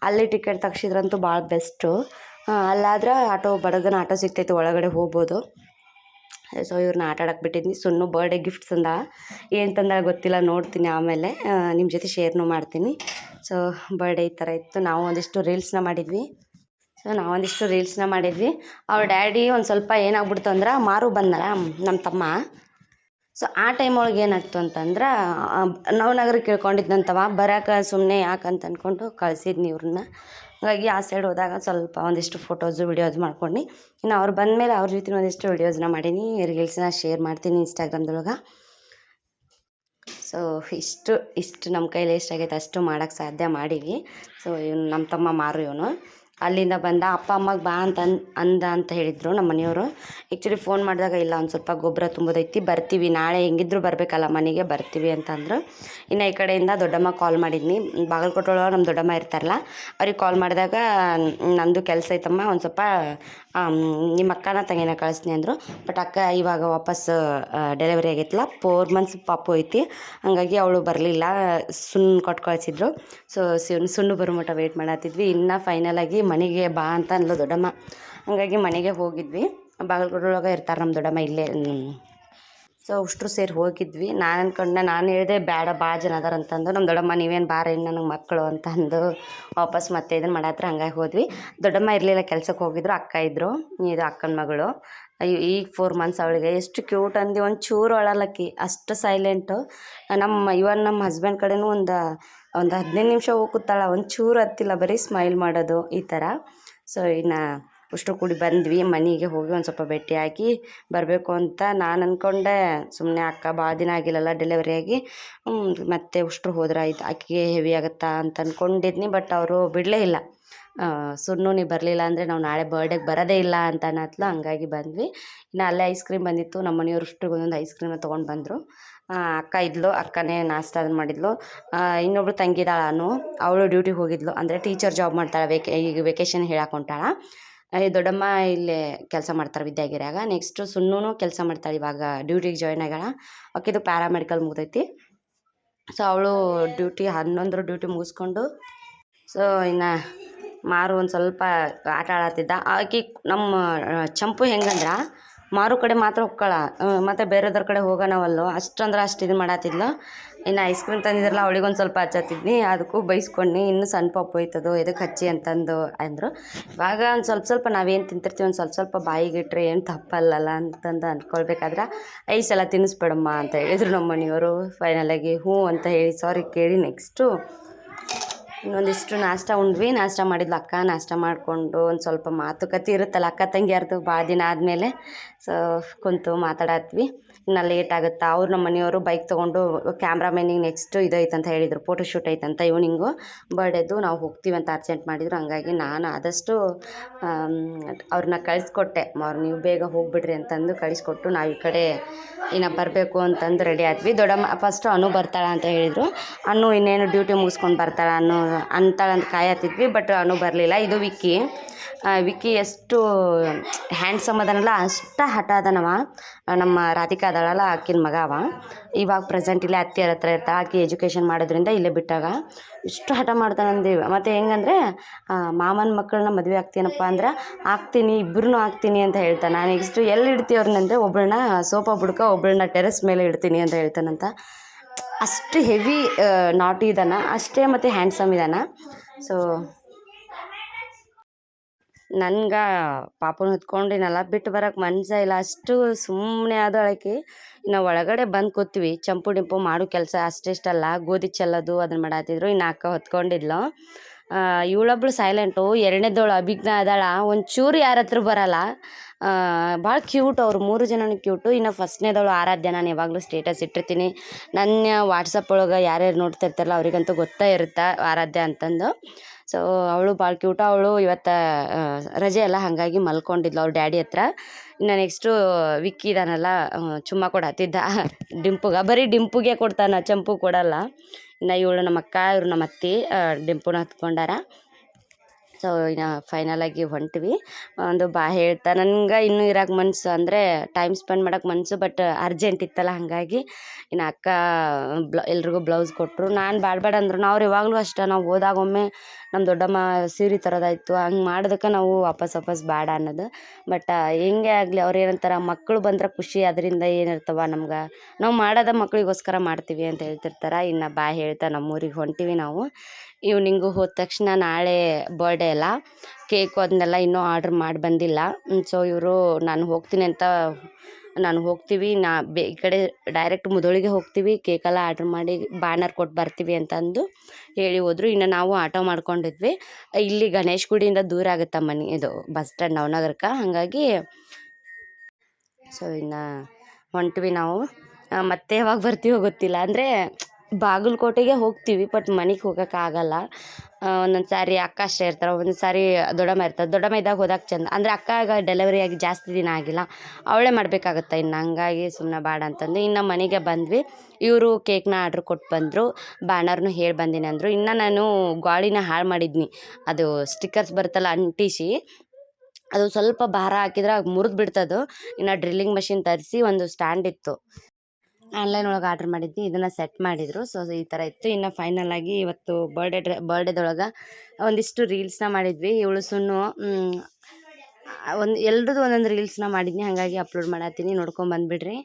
ಅಲ್ಲಿ ಟಿಕೆಟ್ ತೆಗ್ಸಿದ್ರಂತೂ ಭಾಳ ಬೆಸ್ಟು. ಅಲ್ಲಾದ್ರೆ ಬಡಗನ ಆಟೋ ಸಿಗ್ತೈತೆ, ಒಳಗಡೆ ಹೋಗ್ಬೋದು. ಸೊ ಇವ್ರನ್ನ ಆಟ ಆಡಕ್ಕೆ ಬಿಟ್ಟಿದ್ನಿ. ಸುನ್ನು ಬರ್ಡೇ ಗಿಫ್ಟ್ಸ್ ಏನು ತಂದ ಗೊತ್ತಿಲ್ಲ, ನೋಡ್ತೀನಿ ಆಮೇಲೆ ನಿಮ್ಮ ಜೊತೆ ಶೇರ್ನೂ ಮಾಡ್ತೀನಿ. ಸೊ ಬರ್ಡೇ ಈ ಥರ ಇತ್ತು. ನಾವು ಒಂದಿಷ್ಟು ರೀಲ್ಸ್ನ ಮಾಡಿದ್ವಿ. ಅವ್ರ ಡ್ಯಾಡಿ ಒಂದು ಸ್ವಲ್ಪ ಏನಾಗ್ಬಿಡ್ತು ಅಂದ್ರೆ ಮಾರು ಬಂದಲ್ಲ ನಮ್ಮ ತಮ್ಮ. ಸೊ ಆ ಟೈಮ್ ಒಳಗೆ ಏನಾಗ್ತು ಅಂತಂದ್ರೆ ನಾವು ನಗರಕ್ಕೆ ಕೇಳ್ಕೊಂಡಿದ್ದಂತವ ಬರೋಕೆ ಸುಮ್ಮನೆ ಯಾಕಂತ ಅಂದ್ಕೊಂಡು ಕಳಿಸಿದ್ನಿ ಇವ್ರನ್ನ. ಹಾಗಾಗಿ ಆ ಸೈಡ್ ಹೋದಾಗ ಸ್ವಲ್ಪ ಒಂದಿಷ್ಟು ಫೋಟೋಸು ವಿಡಿಯೋಸ್ ಮಾಡ್ಕೊಂಡು, ಇನ್ನು ಅವ್ರು ಬಂದಮೇಲೆ ಅವ್ರ ಜೊತೆ ಒಂದಿಷ್ಟು ವಿಡಿಯೋಸ್ನ ಮಾಡೀನಿ, ರೀಲ್ಸ್ನ ಶೇರ್ ಮಾಡ್ತೀನಿ ಇನ್ಸ್ಟಾಗ್ರಾಮ್ದೊಳಗೆ. ಸೊ ಇಷ್ಟು ನಮ್ಮ ಕೈಲಿ ಎಷ್ಟಾಗೈತೆ ಅಷ್ಟು ಮಾಡೋಕ್ಕೆ ಸಾಧ್ಯ ಮಾಡೀವಿ. ಸೊ ಇವನು ನಮ್ಮ ತಮ್ಮ ಮಾರು, ಇವನು ಅಲ್ಲಿಂದ ಬಂದ. ಅಪ್ಪ ಅಮ್ಮಗೆ ಬಾ ಅಂತ ಅಂದ ಅಂತ ಹೇಳಿದರು ನಮ್ಮ ಮನೆಯವರು. ಆ್ಯಕ್ಚುಲಿ ಫೋನ್ ಮಾಡಿದಾಗ ಇಲ್ಲ ಒಂದು ಸ್ವಲ್ಪ ಗೊಬ್ಬರ ತುಂಬೋದೈತಿ, ಬರ್ತೀವಿ ನಾಳೆ ಹೆಂಗಿದ್ರು ಬರಬೇಕಲ್ಲ ಮನೆಗೆ, ಬರ್ತೀವಿ ಅಂತಂದರು. ಇನ್ನು ಈ ಕಡೆಯಿಂದ ದೊಡ್ಡಮ್ಮ ಕಾಲ್ ಮಾಡಿದ್ನಿ. ಬಾಗಲಕೋಟೆ ಒಳಗೆ ನಮ್ಮ ದೊಡ್ಡಮ್ಮ ಇರ್ತಾರಲ್ಲ, ಅವ್ರಿಗೆ ಕಾಲ್ ಮಾಡಿದಾಗ ನಂದು ಕೆಲಸ ಐತಮ್ಮ, ಒಂದು ಸ್ವಲ್ಪ ನಿಮ್ಮ ಅಕ್ಕನ ತಂಗಿನ ಕಳಿಸ್ತೀನಿ ಅಂದರು. ಬಟ್ ಅಕ್ಕ ಇವಾಗ ವಾಪಸ್ ಡೆಲಿವರಿ ಆಗೈತಲ್ಲ, 4 months ಪಾಪು ಐತಿ, ಹಾಗಾಗಿ ಅವಳು ಬರಲಿಲ್ಲ, ಸುಣ್ಣ ಕೊಟ್ಟು ಕಳಿಸಿದ್ರು. ಸೊ ಸುಣ್ಣು ಬರೋ ಮಟ್ಟ ವೆಯ್ಟ್ ಮಾಡತ್ತಿದ್ವಿ. ಇನ್ನು ಫೈನಲಾಗಿ ಮನೆಗೆ ಬಾ ಅಂತ ಅಂದ್ಲು ದೊಡ್ಡಮ್ಮ, ಹಾಗಾಗಿ ಮನೆಗೆ ಹೋಗಿದ್ವಿ. ಬಾಗಲಕೋಟೆ ಒಳಗೆ ಇರ್ತಾರೆ ನಮ್ಮ ದೊಡ್ಡಮ್ಮ ಇಲ್ಲೇ. ಸೊ ಅಷ್ಟರು ಸೇರಿ ಹೋಗಿದ್ವಿ. ನಾನು ಅಂದ್ಕೊಂಡೆ, ನಾನು ಹೇಳಿದೆ ಬೇಡ ಭಾಳ ಜನ ಅದಾರ ಅಂತಂದು. ನಮ್ಮ ದೊಡ್ಡಮ್ಮ ನೀವೇನು ಬಾರ ನನಗೆ ಮಕ್ಕಳು ಅಂತ ಅಂದು ವಾಪಸ್ ಮತ್ತೆ ಇದನ್ನು ಮಾಡತ್ರ. ಹಂಗಾಗಿ ಹೋದ್ವಿ. ದೊಡ್ಡಮ್ಮ ಇರಲಿಲ್ಲ, ಕೆಲ್ಸಕ್ಕೆ ಹೋಗಿದ್ರು. ಅಕ್ಕ ಇದ್ದರು, ಇದು ಅಕ್ಕನ ಮಗಳು. ಈಗ 4 months ಅವಳಿಗೆ. ಎಷ್ಟು ಕ್ಯೂಟ್ ಅಂದು, ಒಂದು ಚೂರು ಅಳಲಕ್ಕಿ, ಅಷ್ಟು ಸೈಲೆಂಟು. ನಮ್ಮ ಹಸ್ಬೆಂಡ್ ಕಡೆನೂ ಒಂದು 15 ನಿಮಿಷ ಹೋಗಿ ಕೂತಾಳ, ಒಂದು ಚೂರು ಹತ್ತಿಲ್ಲ, ಬರೀ ಸ್ಮೈಲ್ ಮಾಡೋದು ಈ ಥರ. ಸೊ ಇನ್ನು ಅಷ್ಟು ಕೂಡಿ ಬಂದ್ವಿ. ಮನೆಗೆ ಹೋಗಿ ಒಂದು ಸ್ವಲ್ಪ ಭೇಟಿಯಾಗಿ ಬರಬೇಕು ಅಂತ ನಾನು ಅಂದ್ಕೊಂಡೆ. ಸುಮ್ಮನೆ ಅಕ್ಕ ಭಾಳ ದಿನ ಆಗಿಲ್ಲಲ್ಲ ಡೆಲಿವರಿ ಆಗಿ, ಮತ್ತೆ ಅಷ್ಟು ಹೋದ್ರೆ ಆಯ್ತು, ಆಕೆಗೆ ಹೆವಿ ಆಗುತ್ತಾ ಅಂತ ಅಂದ್ಕೊಂಡಿದ್ನಿ. ಬಟ್ ಅವರು ಬಿಡಲೇ ಇಲ್ಲ. ಸುಣ್ಣು ನೀ ಬರಲಿಲ್ಲ ಅಂದರೆ ನಾವು ನಾಳೆ ಬರ್ಡೇಗೆ ಬರೋದೇ ಇಲ್ಲ ಅಂತ ಅನ್ನತ್ಲು. ಹಂಗಾಗಿ ಬಂದ್ವಿ. ಇನ್ನು ಅಲ್ಲೇ ಐಸ್ ಕ್ರೀಮ್ ಬಂದಿತ್ತು, ನಮ್ಮ ಮನೆಯವ್ರು ಅಷ್ಟ್ರಿಗೆ ಒಂದೊಂದು ಐಸ್ ಕ್ರೀಮ್ನ ತೊಗೊಂಡು ಬಂದರು. ಅಕ್ಕ ಇದ್ಲು, ಅಕ್ಕನೇ ನಾಷ್ಟ ಅದನ್ನು ಮಾಡಿದ್ಲು. ಇನ್ನೊಬ್ಳು ತಂಗಿದಾಳ ಅವಳು ಡ್ಯೂಟಿಗೆ ಹೋಗಿದ್ಲು, ಅಂದರೆ ಟೀಚರ್ ಜಾಬ್ ಮಾಡ್ತಾಳೆ, ಈಗ ವೆಕೇಷನ್ ಹೇಳಕ್ಕೆ ಹೊಂಟಾಳ. ದೊಡ್ಡಮ್ಮ ಇಲ್ಲೇ ಕೆಲಸ ಮಾಡ್ತಾರೆ ವಿದ್ಯಾಗಿರಿಯಾಗ. ನೆಕ್ಸ್ಟು ಸುಣ್ಣೂ ಕೆಲಸ ಮಾಡ್ತಾಳೆ, ಇವಾಗ ಡ್ಯೂಟಿಗೆ ಜಾಯ್ನ್ ಆಗ್ಯಾಳ. ಆಕೆದು ಪ್ಯಾರಾಮೆಡಿಕಲ್ ಮುಗ್ದೈತಿ. ಸೊ ಅವಳು ಡ್ಯೂಟಿ 11 ಡ್ಯೂಟಿ ಮುಗಿಸ್ಕೊಂಡು, ಸೊ ಇನ್ನು ಮಾರು ಒಂದು ಸ್ವಲ್ಪ ಆಟ ಆಡತ್ತಿದ್ದ. ಆಕೆ ನಮ್ಮ ಚಂಪು ಹೆಂಗಂದ್ರೆ ಮಾರು ಕಡೆ ಮಾತ್ರ ಹೊಕ್ಕಳ, ಮತ್ತು ಬೇರೆದವ್ರ ಕಡೆ ಹೋಗೋಣವಲ್ಲೋ ಅಷ್ಟಂದ್ರೆ ಅಷ್ಟು ಇದು ಮಾಡತ್ತಿದ್ಲು. ಇನ್ನು ಐಸ್ ಕ್ರೀಮ್ ತಂದಿದ್ರಲ್ಲ, ಅವಳಿಗೊಂದು ಸ್ವಲ್ಪ ಹಚ್ಚತ್ತಿದ್ನಿ, ಅದಕ್ಕೂ ಬೈಸ್ಕೊಂಡು ಇನ್ನೂ ಸಣ್ಣ ಪಾಪು ಹೋಯ್ತದು ಎದಕ್ಕೆ ಹಚ್ಚಿ ಅಂತಂದು ಅಂದರು. ಇವಾಗ ಒಂದು ಸ್ವಲ್ಪ ನಾವೇನು ತಿಂತಿರ್ತೀವಿ ಒಂದು ಸ್ವಲ್ಪ ಬಾಯಿಗಿಟ್ರೆ ಏನು ತಪ್ಪಲ್ಲಲ್ಲ ಅಂತಂದು ಅಂದ್ಕೊಳ್ಬೇಕಾದ್ರೆ, ಐಸೆಲ್ಲ ತಿನ್ನಿಸ್ಬೇಡಮ್ಮ ಅಂತ ಹೇಳಿದರು ನಮ್ಮ ಮನೆಯವರು. ಫೈನಲಾಗಿ ಹ್ಞೂ ಅಂತ ಹೇಳಿ ಸಾರಿ ಕೇಳಿ ನೆಕ್ಸ್ಟು ಇನ್ನೊಂದಿಷ್ಟು ನಾಷ್ಟ ಉಂಡ್ವಿ. ನಾಷ್ಟ ಮಾಡಿದ್ಲು ಅಕ್ಕ. ನಾಷ್ಟ ಮಾಡಿಕೊಂಡು ಒಂದು ಸ್ವಲ್ಪ ಮಾತುಕತೆ ಇರುತ್ತಲ್ಲ ಅಕ್ಕ ತಂಗಿಯರ್ದು, ಭಾಳ ದಿನ ಆದಮೇಲೆ. ಸೊ ಕುಂತು ಮಾತಾಡತ್ವಿ. ಇನ್ನು ಲೇಟ್ ಆಗುತ್ತಾ. ಅವ್ರು ನಮ್ಮ ಮನೆಯವರು ಬೈಕ್ ತೊಗೊಂಡು ಕ್ಯಾಮ್ರಾಮನಿಗೆ ನೆಕ್ಸ್ಟು ಇದೈತೆ ಅಂತ ಹೇಳಿದರು, ಫೋಟೋಶೂಟ್ ಐತಂತ ಈವ್ನಿಂಗು ಬರ್ಡೇದು. ನಾವು ಹೋಗ್ತೀವಿ ಅಂತ ಅರ್ಜೆಂಟ್ ಮಾಡಿದರು. ಹಂಗಾಗಿ ನಾನು ಆದಷ್ಟು ಅವ್ರನ್ನ ಕಳಿಸ್ಕೊಟ್ಟೆ. ನೀವು ಬೇಗ ಹೋಗಿಬಿಡ್ರಿ ಅಂತಂದು ಕಳಿಸ್ಕೊಟ್ಟು ನಾವು ಈ ಕಡೆ ಇನ್ನು ಬರಬೇಕು ಅಂತಂದು ರೆಡಿ ಆದ್ವಿ. ದೊಡ್ಡಮ್ಮ ಫಸ್ಟು ಅನು ಬರ್ತಾಳ ಅಂತ ಹೇಳಿದರು. ಅನು ಇನ್ನೇನು ಡ್ಯೂಟಿ ಮುಗಿಸ್ಕೊಂಡು ಬರ್ತಾಳ ಅಂತಾಳಂತ ಕಾಯತ್ತಿದ್ವಿ. ಬಟ್ ಅನು ಬರಲಿಲ್ಲ. ಇದು ವಿಕ್ಕಿ ಎಷ್ಟು ಹ್ಯಾಂಡ್ಸಮ್ ಅದನಲ್ಲ ಅಷ್ಟು ಹಠ ಅದನವ. ನಮ್ಮ ರಾಧಿಕಾ ಅದಳಲ್ಲ ಆಕಿನ ಮಗ ಅವ. ಇವಾಗ ಪ್ರೆಸೆಂಟ್ ಇಲ್ಲೇ ಅತ್ತಿಯರ ಹತ್ರ ಇರ್ತಾಳೆ. ಆಕೆ ಎಜುಕೇಷನ್ ಮಾಡೋದ್ರಿಂದ ಇಲ್ಲೇ ಬಿಟ್ಟಾಗ ಇಷ್ಟು ಹಠ ಮಾಡ್ತಾನಂದೇವಿ. ಮತ್ತು ಹೆಂಗಂದರೆ ಮಾಮನ ಮಕ್ಕಳನ್ನ ಮದುವೆ ಆಗ್ತೀನಪ್ಪ ಅಂದ್ರೆ ಆಗ್ತೀನಿ, ಇಬ್ಬರೂ ಆಗ್ತೀನಿ ಅಂತ ಹೇಳ್ತಾನೆ. ನಾನು ನೆಕ್ಸ್ಟು ಎಲ್ಲಿ ಇಡ್ತೀವಿ ಅವ್ರನ್ನಂದರೆ ಒಬ್ಬಳನ್ನ ಸೋಫಾ ಬುಡ್ಕ, ಒಬ್ಬಳನ್ನ ಟೆರೆಸ್ ಮೇಲೆ ಇಡ್ತೀನಿ ಅಂತ ಹೇಳ್ತಾನಂತ. ಅಷ್ಟು ಹೆವಿ ನಾಟಿ ಇದ್ದಾನೆ ಅಷ್ಟೇ, ಮತ್ತು ಹ್ಯಾಂಡ್ಸಮ್ ಇದ್ದಾನೆ. ಸೊ ನನ್ಗೆ ಪಾಪನ ಹೊತ್ಕೊಂಡಿನಲ್ಲ ಬಿಟ್ಟು ಬರೋಕ್ಕೆ ಮನಸ್ಸೇ ಇಲ್ಲ. ಅಷ್ಟು ಸುಮ್ಮನೆ ಆದಳಕ್ಕೆ. ಇನ್ನು ಒಳಗಡೆ ಬಂದು ಕೂತೀವಿ. ಚಂಪು ಡಿಂಪು ಮಾಡೋ ಕೆಲಸ ಅಷ್ಟಿಷ್ಟಲ್ಲ, ಗೋಧಿ ಚೆಲ್ಲೋದು ಅದನ್ನು ಮಾಡತ್ತಿದ್ರು. ಇನ್ನು ಅಕ್ಕ ಹೊತ್ಕೊಂಡಿದ್ಲು. ಇವಳೊಬ್ಳು ಸೈಲೆಂಟು. 2ನೇದವಳು ಅಭಿಜ್ಞಾ ಅದಾಳ, ಒಂಚೂರು ಯಾರ ಹತ್ರ ಬರಲ್ಲ. ಭಾಳ ಕ್ಯೂಟ್. ಅವರು 3 ಜನನೂ ಕ್ಯೂಟು. ಇನ್ನು 1ನೇದವಳು ಆರಾಧ್ಯ. ನಾನು ಯಾವಾಗಲೂ ಸ್ಟೇಟಸ್ ಇಟ್ಟಿರ್ತೀನಿ. ನನ್ನ ವಾಟ್ಸಪ್ ಒಳಗೆ ಯಾರ್ಯಾರು ನೋಡ್ತಿರ್ತಾರಲ್ಲ ಅವರಿಗಂತೂ ಗೊತ್ತೇ ಇರುತ್ತೆ ಆರಾಧ್ಯ ಅಂತಂದು. ಸೊ ಅವಳು ಭಾಳ ಕ್ಯೂಟ. ಅವಳು ಇವತ್ತು ರಜೆ ಅಲ್ಲ, ಹಾಗಾಗಿ ಮಲ್ಕೊಂಡಿದ್ಲು ಅವ್ರ ಡ್ಯಾಡಿ ಹತ್ರ. ಇನ್ನು ನೆಕ್ಸ್ಟು ವಿಕ್ಕಿ ಇದಾನಲ್ಲ, ಚುಮ್ಮ ಕೊಡತ್ತಿದ್ದ ಬರೀ ಡಿಂಪುಗೆ ಕೊಡ್ತಾನೆ, ಚಂಪು ಕೊಡಲ್ಲ. ಇನ್ನು ಇವಳು ನಮ್ಮ ಅಕ್ಕ, ಇವರು ನಮ್ಮ ಅತ್ತೆ ಡಿಂಪುನ ಹತ್ಕೊಂಡಾರ. ಸೊ ಇನ್ನು ಫೈನಲಾಗಿ ಹೊಂಟ್ವಿ. ಒಂದು ಹೇಳ್ತಾ ನನಗೆ ಇನ್ನೂ ಇರೋಕೆ ಮನಸ್ಸು, ಅಂದರೆ ಟೈಮ್ ಸ್ಪೆಂಡ್ ಮಾಡೋಕೆ ಮನಸ್ಸು. ಬಟ್ ಅರ್ಜೆಂಟ್ ಇತ್ತಲ್ಲ, ಹಾಗಾಗಿ ಇನ್ನು ಅಕ್ಕ ಎಲ್ರಿಗೂ ಬ್ಲೌಸ್ ಕೊಟ್ಟರು. ನಾನು ಬೇಡ ಅಂದ್ರು. ಅವ್ರು ಯಾವಾಗಲೂ ಅಷ್ಟೇ, ನಾವು ಹೋದಾಗೊಮ್ಮೆ ನಮ್ಮ ದೊಡ್ಡಮ್ಮ ಸೀರೆ ತರೋದಾಯ್ತು, ಹಂಗೆ ಮಾಡೋದಕ್ಕೆ ನಾವು ವಾಪಸ್ ಬೇಡ ಅನ್ನೋದು. ಬಟ್ ಹೆಂಗೆ ಆಗಲಿ, ಅವ್ರು ಏನಂತಾರೆ, ಮಕ್ಕಳು ಬಂದ್ರೆ ಖುಷಿ, ಅದರಿಂದ ಏನಿರ್ತವ ನಮ್ಗೆ, ನಾವು ಮಾಡೋದ ಮಕ್ಕಳಿಗೋಸ್ಕರ ಮಾಡ್ತೀವಿ ಅಂತ ಹೇಳ್ತಿರ್ತಾರೆ. ಇನ್ನು ಹೇಳ್ತಾ ನಮ್ಮೂರಿಗೆ ಹೊಂಟಿವಿ ನಾವು. ಈವ್ನಿಂಗು ಹೋದ ತಕ್ಷಣ ನಾಳೆ ಬರ್ಡೇ ಅಲ್ಲ, ಕೇಕು ಅದನ್ನೆಲ್ಲ ಇನ್ನೂ ಆರ್ಡ್ರ್ ಮಾಡಿ ಬಂದಿಲ್ಲ. ಸೊ ಇವರು ನಾನು ಹೋಗ್ತೀವಿ, ಈ ಕಡೆ ಡೈರೆಕ್ಟ್ ಮುಧೋಳಿಗೆ ಹೋಗ್ತೀವಿ, ಕೇಕೆಲ್ಲ ಆರ್ಡ್ರ್ ಮಾಡಿ ಬ್ಯಾನರ್ ಕೊಟ್ಟು ಬರ್ತೀವಿ ಅಂತಂದು ಹೇಳಿ ಹೋದರು. ಇನ್ನು ನಾವು ಆಟೋ ಮಾಡ್ಕೊಂಡಿದ್ವಿ. ಇಲ್ಲಿ ಗಣೇಶ್ ಗುಡಿಯಿಂದ ದೂರ ಆಗುತ್ತೆ ಮನೆ, ಇದು ಬಸ್ ಸ್ಟ್ಯಾಂಡ್ ನವನಗರಕ್ಕೆ. ಹಾಗಾಗಿ ಸೊ ಇನ್ನು ಹೊಂಟ್ವಿ ನಾವು. ಮತ್ತೆ ಯಾವಾಗ ಬರ್ತೀವೋ ಗೊತ್ತಿಲ್ಲ. ಅಂದರೆ ಬಾಗಲಕೋಟೆಗೆ ಹೋಗ್ತೀವಿ ಬಟ್ ಮನೆಗೆ ಹೋಗೋಕ್ಕಾಗಲ್ಲ. ಒಂದೊಂದು ಸಾರಿ ಅಕ್ಕ ಅಷ್ಟೇ ಇರ್ತಾರೆ, ಒಂದೊಂದು ಸಾರಿ ದೊಡ್ಡಮ್ಮ ಇರ್ತಾರೆ. ದೊಡ್ಡಮ್ಮ ಇದ್ದಾಗ ಹೋದಾಗ ಚಂದ. ಅಂದರೆ ಅಕ್ಕಗ ಡೆಲಿವರಿ ಆಗಿ ಜಾಸ್ತಿ ದಿನ ಆಗಿಲ್ಲ, ಅವಳೇ ಮಾಡಬೇಕಾಗತ್ತೆ ಇನ್ನು, ಹಂಗಾಗಿ ಸುಮ್ಮನೆ ಬೇಡ ಅಂತಂದು ಇನ್ನು ಮನೆಗೆ ಬಂದ್ವಿ. ಇವರು ಕೇಕ್ನ ಆರ್ಡ್ರ್ ಕೊಟ್ಟು ಬಂದರು, ಬ್ಯಾನರ್ನು ಹೇಳಿ ಬಂದೀನಿ ಅಂದರು. ಇನ್ನು ನಾನು ಗಾಳಿನ ಹಾಳು ಮಾಡಿದ್ನಿ, ಅದು ಸ್ಟಿಕ್ಕರ್ಸ್ ಬರುತ್ತಲ್ಲ ಅಂಟಿಸಿ, ಅದು ಸ್ವಲ್ಪ ಭಾರ ಹಾಕಿದ್ರೆ ಮುರಿದು ಬಿಡ್ತದು. ಇನ್ನು ಡ್ರಿಲ್ಲಿಂಗ್ ಮಷಿನ್ ತರಿಸಿ ಒಂದು ಸ್ಟ್ಯಾಂಡ್ ಇತ್ತು, ಆನ್ಲೈನ್ ಒಳಗೆ ಆರ್ಡ್ರ್ ಮಾಡಿದ್ವಿ, ಇದನ್ನು ಸೆಟ್ ಮಾಡಿದರು. ಸೊ ಈ ಥರ ಇತ್ತು. ಇನ್ನು ಫೈನಲ್ ಆಗಿ ಇವತ್ತು ಬರ್ಡೇದೊಳಗೆ ಒಂದಿಷ್ಟು ರೀಲ್ಸ್ನ ಮಾಡಿದ್ವಿ. ಇವಳು ಸುನ್ನು ಎಲ್ರದ್ದು ಒಂದೊಂದು ರೀಲ್ಸ್ನ ಮಾಡಿದ್ನಿ, ಹಾಗಾಗಿ ಅಪ್ಲೋಡ್ ಮಾಡತ್ತೀನಿ, ನೋಡ್ಕೊಂಡು ಬಂದುಬಿಡ್ರಿ.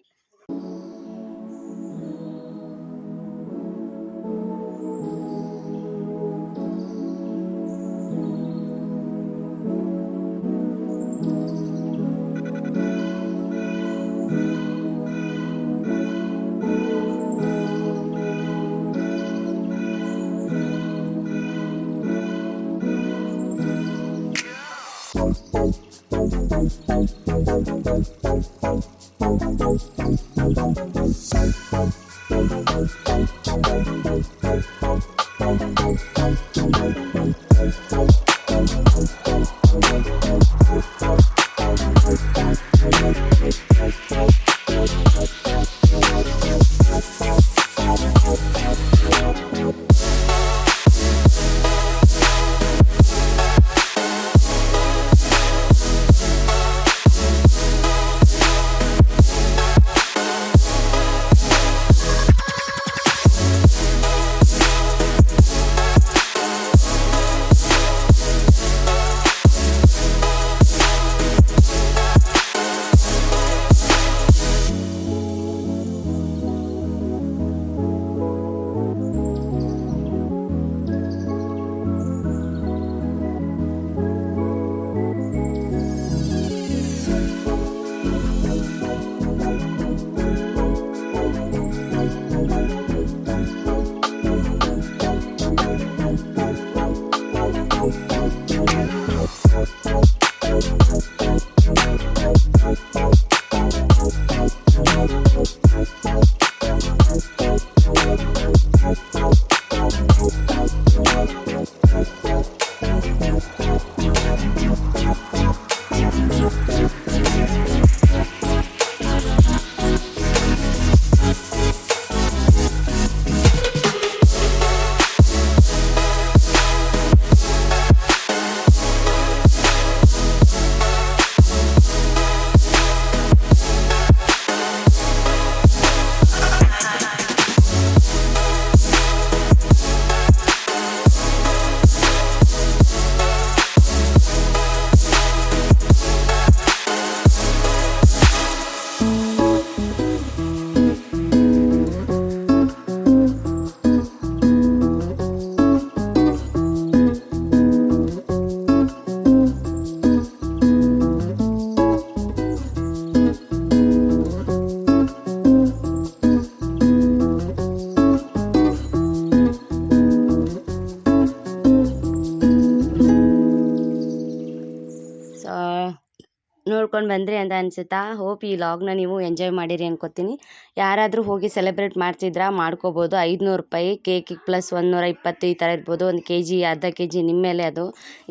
ನೋಡ್ಕೊಂಡು ಬಂದ್ರಿ ಅಂತ ಅನ್ಸುತ್ತಾ. ಹೋಪ್ ಈ ಲಾಗ್ನ ನೀವು ಎಂಜಾಯ್ ಮಾಡಿರಿ ಅನ್ಕೋತೀನಿ. ಯಾರಾದರೂ ಹೋಗಿ ಸೆಲೆಬ್ರೇಟ್ ಮಾಡ್ತಿದ್ರಾ ಮಾಡ್ಕೋಬೋದು. 500 ರೂಪಾಯಿ ಕೇಕಿಗೆ ಪ್ಲಸ್ 120 ಈ ಥರ ಇರ್ಬೋದು. 1 kg ಅರ್ಧ kg ನಿಮ್ಮ ಮೇಲೆ, ಅದು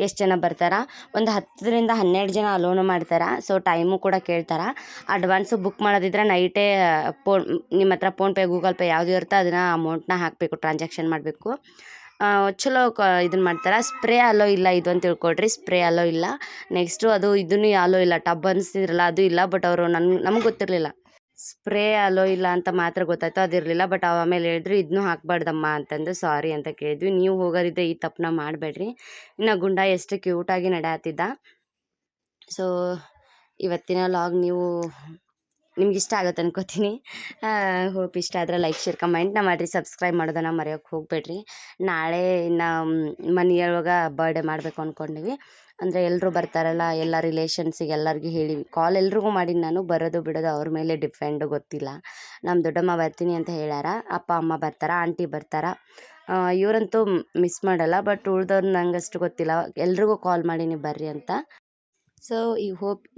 ಎಷ್ಟು ಜನ ಬರ್ತಾರ. ಒಂದು 10ರಿಂದ 12 ಜನ ಅಲೋನು ಮಾಡ್ತಾರೆ. ಸೊ ಟೈಮು ಕೂಡ ಕೇಳ್ತಾರೆ. ಅಡ್ವಾನ್ಸು ಬುಕ್ ಮಾಡೋದಿದ್ರೆ ನೈಟೇ ನಿಮ್ಮ ಹತ್ರ ಫೋನ್ಪೇ ಗೂಗಲ್ ಪೇ ಯಾವುದು ಇರುತ್ತೋ ಅದನ್ನು ಅಮೌಂಟ್ನ ಹಾಕಬೇಕು, ಟ್ರಾನ್ಸಾಕ್ಷನ್ ಮಾಡಬೇಕು. ಚಲೋ ಇದನ್ನು ಮಾಡ್ತಾರೆ. ಸ್ಪ್ರೇ ಅಲೋ ಇಲ್ಲ ಇದು ಅಂತ ತಿಳ್ಕೊಳ್ರಿ, ಸ್ಪ್ರೇ ಅಲೋ ಇಲ್ಲ. ನೆಕ್ಸ್ಟು ಅದು ಇದನ್ನು ಅಲೋ ಇಲ್ಲ, ಟಬ್ ಅನಿಸ್ತಿದ್ರಲ್ಲ ಅದು ಇಲ್ಲ. ಬಟ್ ಅವರು ನಮಗೆ ಗೊತ್ತಿರಲಿಲ್ಲ, ಸ್ಪ್ರೇ ಅಲೋ ಇಲ್ಲ ಅಂತ ಮಾತ್ರ ಗೊತ್ತಾಯ್ತು, ಅದಿರಲಿಲ್ಲ. ಬಟ್ ಆಮೇಲೆ ಹೇಳಿದ್ರು ಇದನ್ನೂ ಹಾಕ್ಬಾರ್ದಮ್ಮ ಅಂತಂದು ಸಾರಿ ಅಂತ ಕೇಳಿದ್ವಿ. ನೀವು ಹೋಗೋರಿದ್ದೆ ಈ ತಪ್ಪನ್ನ ಮಾಡಬೇಡ್ರಿ. ಇನ್ನು ಗುಂಡ ಎಷ್ಟು ಕ್ಯೂಟಾಗಿ ನಡೆಯತ್ತಿದ್ದ. ಸೊ ಇವತ್ತಿನ ಲಾಗ್ ನಿಮ್ಗೆ ಇಷ್ಟ ಆಗುತ್ತೆ ಅನ್ಕೋತೀನಿ. ಹೋಪ್ ಇಷ್ಟ ಆದರೆ ಲೈಕ್ ಶೇರ್ ಕಮೆಂಟ್ನ ಮಾಡಿರಿ, ಸಬ್ಸ್ಕ್ರೈಬ್ ಮಾಡೋದನ್ನು ಮರೆಯೋಕ್ಕೆ ಹೋಗಬೇಡ್ರಿ. ನಾಳೆ ಇನ್ನು ಮನೆಯೊಳಗೆ ಬರ್ಡೇ ಮಾಡಬೇಕು ಅಂದ್ಕೊಂಡಿವಿ. ಅಂದರೆ ಎಲ್ಲರೂ ಬರ್ತಾರಲ್ಲ, ಎಲ್ಲ ರಿಲೇಷನ್ಸಿಗೆ ಎಲ್ಲರಿಗೂ ಹೇಳಿವಿ. ಕಾಲ್ ಎಲ್ರಿಗೂ ಮಾಡೀನಿ ನಾನು, ಬರೋದು ಬಿಡೋದು ಅವ್ರ ಮೇಲೆ ಡಿಪೆಂಡು, ಗೊತ್ತಿಲ್ಲ. ನಮ್ಮ ದೊಡ್ಡಮ್ಮ ಬರ್ತೀನಿ ಅಂತ ಹೇಳ್ಯಾರ, ಅಪ್ಪ ಅಮ್ಮ ಬರ್ತಾರ, ಆಂಟಿ ಬರ್ತಾರ. ಇವರಂತೂ ಮಿಸ್ ಮಾಡಲ್ಲ. ಬಟ್ ಉಳ್ದವ್ರು ನಂಗಷ್ಟು ಗೊತ್ತಿಲ್ಲ. ಎಲ್ರಿಗೂ ಕಾಲ್ ಮಾಡೀನಿ ಬರ್ರಿ ಅಂತ. ಸೊ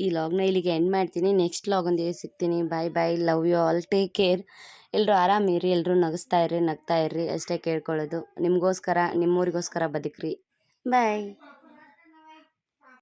ಈ ಲಾಗ್ನ ಇಲ್ಲಿಗೆ ಎಂಡ್ ಮಾಡ್ತೀನಿ. ನೆಕ್ಸ್ಟ್ ಲಾಗ್ ಒಂದಿಗೆ ಸಿಗ್ತೀನಿ. Bye bye, love you all, take care. ಎಲ್ಲರೂ ಆರಾಮಿರಿ, ಎಲ್ಲರೂ ನಗಿಸ್ತಾ ಇರ್ರಿ, ನಗ್ತಾ ಇರ್ರಿ ಅಷ್ಟೇ ಕೇಳ್ಕೊಳ್ಳೋದು. ನಿಮಗೋಸ್ಕರ ನಿಮ್ಮೂರಿಗೋಸ್ಕರ ಬದುಕ್ರಿ. ಬಾಯ್.